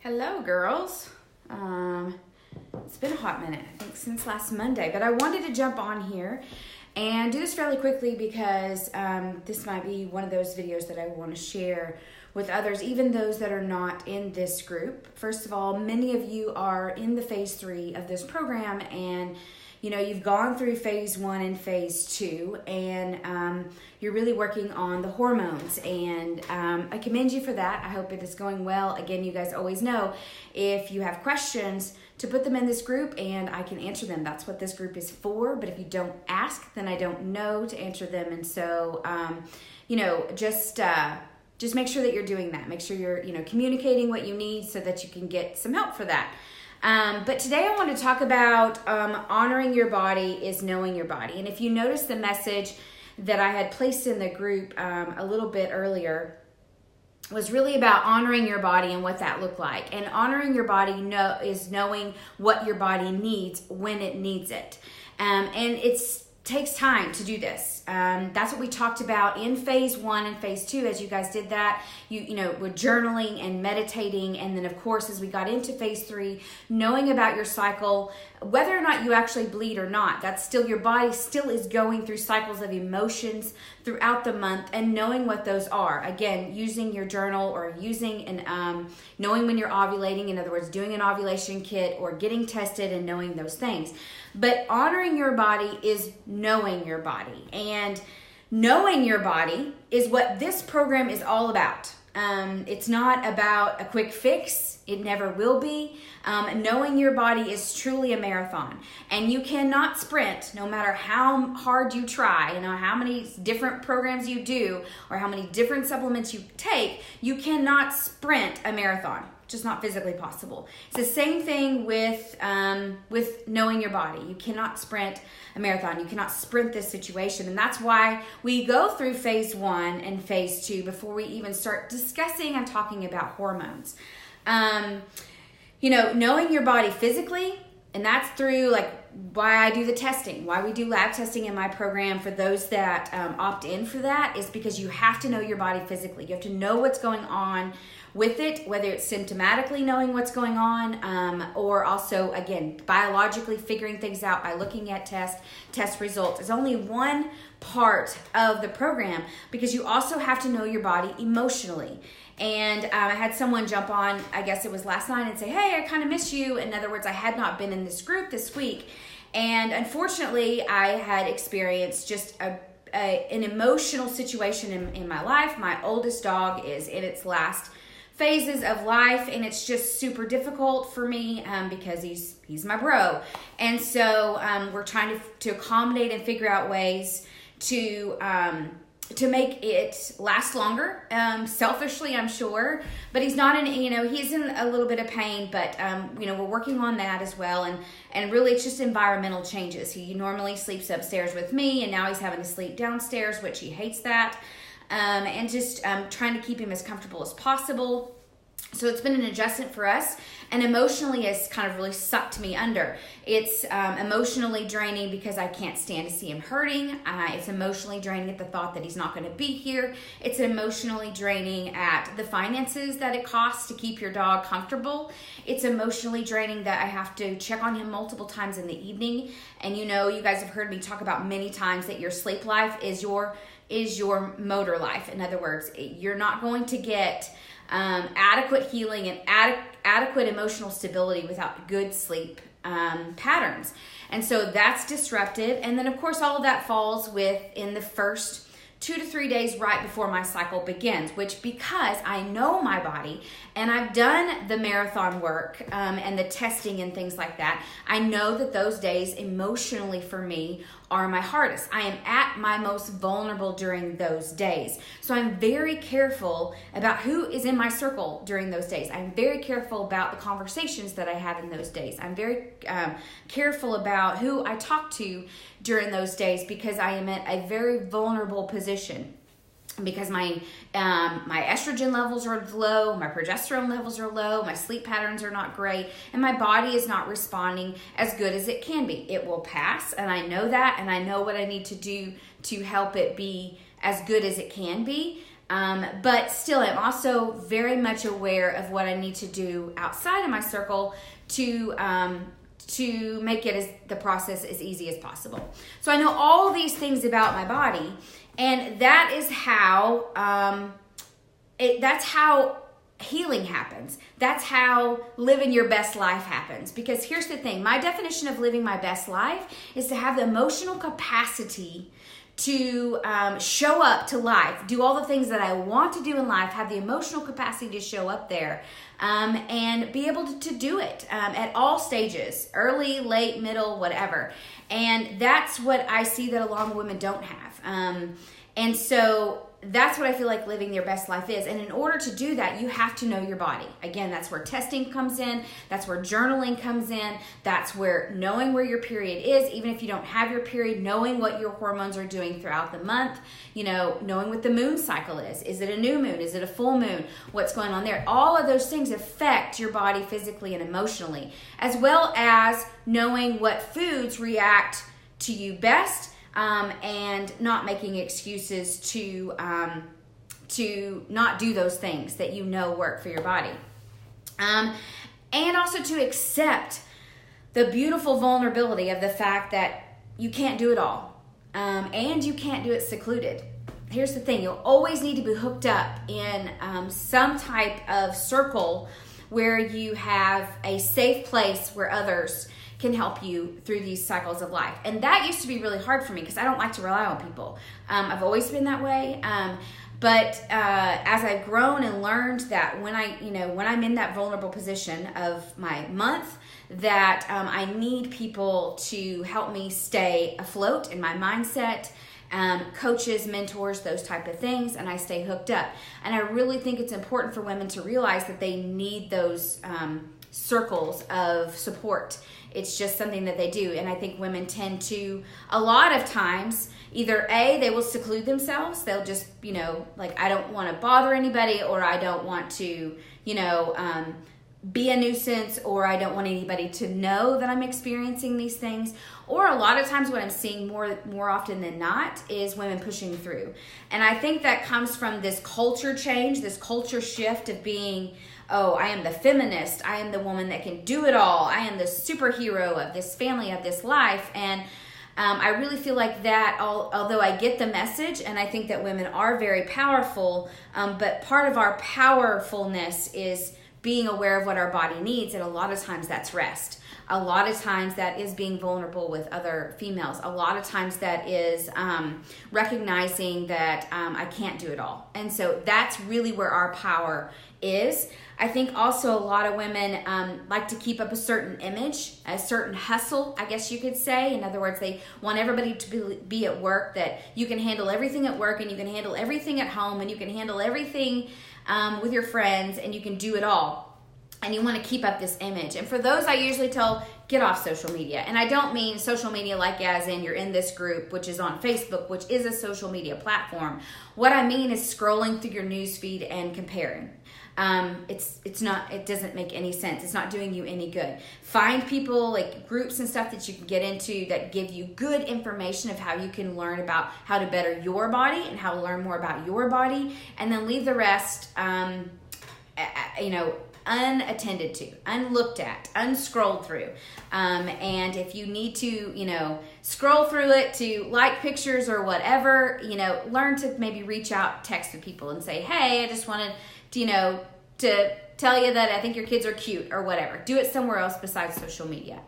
Hello, girls. It's been a hot minute, I think, since last Monday, but I wanted to jump on here and do this fairly quickly because this might be one of those videos that I want to share with others, even those that are not in this group. First of all, many of you are in the phase 3 of this program, and you've gone through phase 1 and phase 2, and you're really working on the hormones, and I commend you for that. I hope it is going well. Again, you guys always know if you have questions to put them in this group and I can answer them. That's what this group is for. But if you don't ask, then I don't know to answer them. And so, just make sure that you're doing that. Make sure you're, communicating what you need so that you can get some help for that. But today I want to talk about honoring your body is knowing your body. And if you notice the message that I had placed in the group a little bit earlier was really about honoring your body and what that looked like. And honoring your body is knowing what your body needs when it needs it. And it takes time to do this. That's what we talked about in phase 1 and phase 2. As you guys did that, we're journaling and meditating. And then of course, as we got into phase 3, knowing about your cycle, whether or not you actually bleed or not, that's still, your body still is going through cycles of emotions throughout the month, and knowing what those are. Again, using your journal or using knowing when you're ovulating, in other words, doing an ovulation kit or getting tested and knowing those things. But honoring your body is knowing your body. And knowing your body is what this program is all about. It's not about a quick fix. It never will be. Knowing your body is truly a marathon. And you cannot sprint no matter how hard you try, how many different programs you do or how many different supplements you take. You cannot sprint a marathon. Just not physically possible. It's the same thing with knowing your body. You cannot sprint a marathon. You cannot sprint this situation. And that's why we go through phase 1 and phase 2 before we even start discussing and talking about hormones. Knowing your body physically, and that's through why I do the testing, why we do lab testing in my program for those that opt in for that, is because you have to know your body physically. You have to know what's going on with it, whether it's symptomatically knowing what's going on, or also, again, biologically figuring things out by looking at test results. It's only one part of the program, because you also have to know your body emotionally. And I had someone jump on, I guess it was last night, and say, hey, I kind of miss you. In other words, I had not been in this group this week. And unfortunately, I had experienced just an emotional situation in my life. My oldest dog is in its last phases of life, and it's just super difficult for me because he's my bro. And so we're trying to accommodate and figure out ways to make it last longer, selfishly, I'm sure, but he's not he's in a little bit of pain, but we're working on that as well. And really it's just environmental changes. He normally sleeps upstairs with me, and now he's having to sleep downstairs, which he hates that. And just trying to keep him as comfortable as possible. So it's been an adjustment for us, and emotionally it's kind of really sucked me under. It's emotionally draining because I can't stand to see him hurting. It's emotionally draining at the thought that he's not going to be here. It's emotionally draining at the finances that it costs to keep your dog comfortable. It's emotionally draining that I have to check on him multiple times in the evening. And you guys have heard me talk about many times that your sleep life is your motor life. In other words, you're not going to get adequate healing and adequate emotional stability without good sleep patterns. And so that's disruptive. And then of course all of that falls in the first 2 to 3 days right before my cycle begins, which, because I know my body and I've done the marathon work and the testing and things like that, I know that those days emotionally for me are my hardest. I am at my most vulnerable during those days. So I'm very careful about who is in my circle during those days. I'm very careful about the conversations that I have in those days. I'm very careful about who I talk to during those days, because I am at a very vulnerable position. Because my estrogen levels are low, my progesterone levels are low, my sleep patterns are not great, and my body is not responding as good as it can be. It will pass, and I know that, and I know what I need to do to help it be as good as it can be. But still, I'm also very much aware of what I need to do outside of my circle to make the process as easy as possible. So I know all these things about my body, and that is how that's how healing happens. That's how living your best life happens. Because here's the thing, my definition of living my best life is to have the emotional capacity to show up to life, do all the things that I want to do in life, have the emotional capacity to show up there, and be able to do it at all stages, early, late, middle, whatever. And that's what I see that a lot of women don't have. And so that's what I feel like living your best life is. And in order to do that, you have to know your body. Again, that's where testing comes in. That's where journaling comes in. That's where knowing where your period is, even if you don't have your period, knowing what your hormones are doing throughout the month, knowing what the moon cycle is. Is it a new moon? Is it a full moon? What's going on there? All of those things affect your body physically and emotionally, as well as knowing what foods react to you best, and not making excuses to not do those things that work for your body. And also to accept the beautiful vulnerability of the fact that you can't do it all, and you can't do it secluded. Here's the thing, you'll always need to be hooked up in some type of circle where you have a safe place where others can help you through these cycles of life. And that used to be really hard for me because I don't like to rely on people. I've always been that way. But as I've grown and learned that when I'm in that vulnerable position of my month, that I need people to help me stay afloat in my mindset, coaches, mentors, those type of things, and I stay hooked up. And I really think it's important for women to realize that they need those circles of support. It's just something that they do. And I think women tend to, a lot of times, either they will seclude themselves. They'll just, I don't want to bother anybody, or I don't want to, be a nuisance, or I don't want anybody to know that I'm experiencing these things. Or a lot of times what I'm seeing more often than not is women pushing through. And I think that comes from this culture change, this culture shift of being, I am the feminist, I am the woman that can do it all, I am the superhero of this family, of this life. And I really feel like that, although I get the message, and I think that women are very powerful, but part of our powerfulness is being aware of what our body needs, and a lot of times that's rest. A lot of times that is being vulnerable with other females. A lot of times that is recognizing that I can't do it all. And so that's really where our power is. I think also a lot of women like to keep up a certain image, a certain hustle, I guess you could say. In other words, they want everybody to be at work, that you can handle everything at work, and you can handle everything at home, and you can handle everything with your friends, and you can do it all. And you want to keep up this image. And for those, I usually tell, get off social media. And I don't mean social media like as in you're in this group, which is on Facebook, which is a social media platform. What I mean is scrolling through your news feed and comparing. It doesn't make any sense. It's not doing you any good. Find people, like groups and stuff that you can get into that give you good information of how you can learn about how to better your body and how to learn more about your body, and then leave the rest, unattended to, unlooked at, unscrolled through. And if you need to, scroll through it to like pictures or whatever, learn to maybe reach out, text with people and say, hey, I just wanted to tell you that I think your kids are cute or whatever. Do it somewhere else besides social media.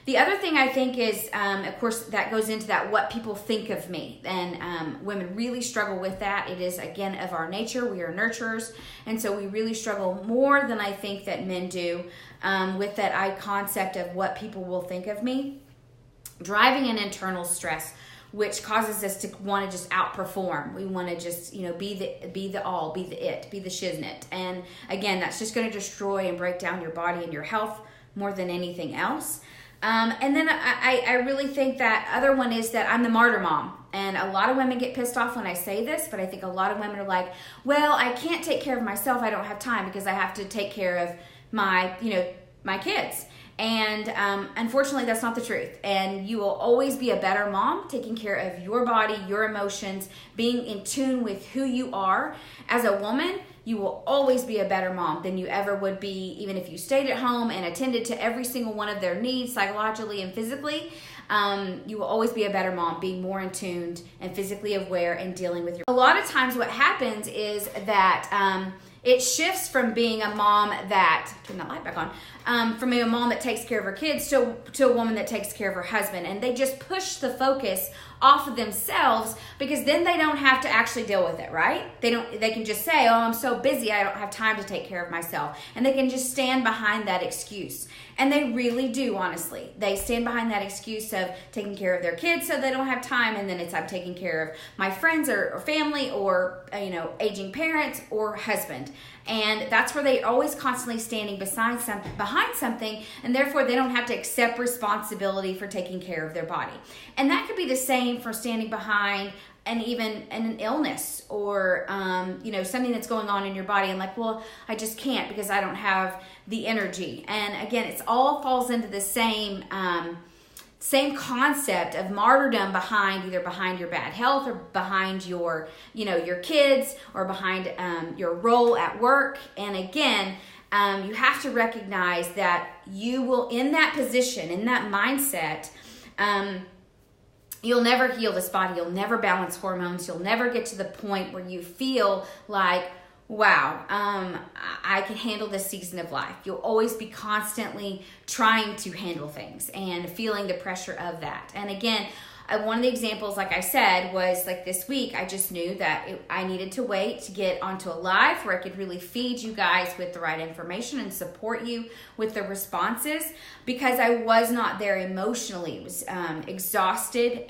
The other thing I think is, of course, that goes into that what people think of me. And women really struggle with that. It is, again, of our nature. We are nurturers. And so we really struggle more than I think that men do with that concept of what people will think of me. Driving an internal stress, which causes us to want to just outperform. We want to just, be the all, be the it, be the shiznit. And again, that's just going to destroy and break down your body and your health more than anything else. And then I really think that other one is that I'm the martyr mom. And a lot of women get pissed off when I say this, but I think a lot of women are like, well, I can't take care of myself. I don't have time because I have to take care of my kids. And unfortunately, that's not the truth. And you will always be a better mom taking care of your body, your emotions, being in tune with who you are. As a woman, you will always be a better mom than you ever would be, even if you stayed at home and attended to every single one of their needs psychologically and physically. You will always be a better mom, being more in tuned and physically aware and dealing with your. A lot of times what happens is that it shifts from being a mom that, turn that light back on, from being a mom that takes care of her kids to a woman that takes care of her husband. And they just push the focus off of themselves, because then they don't have to actually deal with it, right? They can just say, oh, I'm so busy, I don't have time to take care of myself. And they can just stand behind that excuse. And they really do, honestly. They stand behind that excuse of taking care of their kids so they don't have time, and then it's I'm taking care of my friends or family or aging parents or husband. And that's where they're always constantly standing behind something, and therefore they don't have to accept responsibility for taking care of their body. And that could be the same for standing behind and even an illness or something that's going on in your body, and like, well, I just can't because I don't have the energy. And again, it's all falls into the same concept of martyrdom behind your bad health or behind your kids or behind your role at work. And again, you have to recognize that you will, in that position, in that mindset, you'll never heal this body. You'll never balance hormones. You'll never get to the point where you feel like, wow, I can handle this season of life. You'll always be constantly trying to handle things and feeling the pressure of that. And again, one of the examples, like I said, was like this week, I just knew that I needed to wait to get onto a live where I could really feed you guys with the right information and support you with the responses, because I was not there emotionally. It was exhausted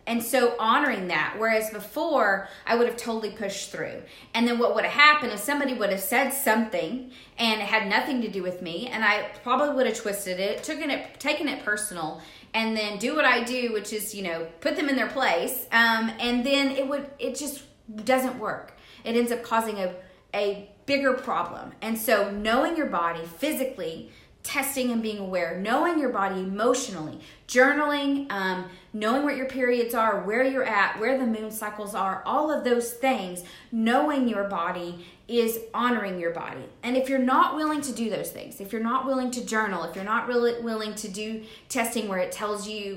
and so honoring that, whereas before I would have totally pushed through. And then what would have happened is somebody would have said something and it had nothing to do with me, and I probably would have twisted it, taken it personal, and then do what I do, which is, put them in their place. And then it just doesn't work. It ends up causing a bigger problem. And so knowing your body physically, testing and being aware, knowing your body emotionally, journaling, knowing what your periods are, where you're at, where the moon cycles are, all of those things, knowing your body is honoring your body. And if you're not willing to do those things, if you're not willing to journal, if you're not really willing to do testing where it tells you,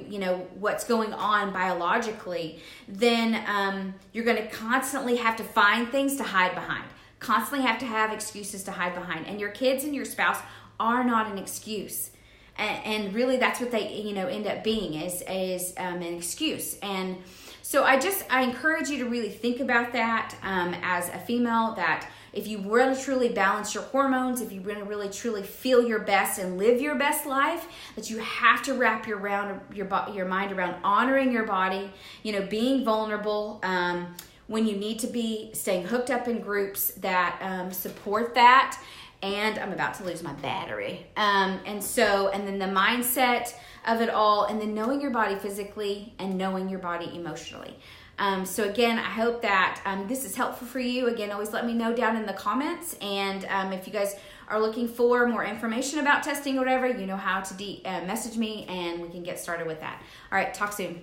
what's going on biologically, then you're going to constantly have to find things to hide behind, constantly have to have excuses to hide behind. And your kids and your spouse are not an excuse. And really that's what they end up being is an excuse. And so I encourage you to really think about that as a female, that if you really truly balance your hormones, if you really truly feel your best and live your best life, that you have to wrap your mind around honoring your body, being vulnerable when you need to be, staying hooked up in groups that support that. And I'm about to lose my battery. And then the mindset of it all, and then knowing your body physically and knowing your body emotionally. So again, I hope that this is helpful for you. Again, always let me know down in the comments. And if you guys are looking for more information about testing or whatever, you know how to message me and we can get started with that. All right, talk soon.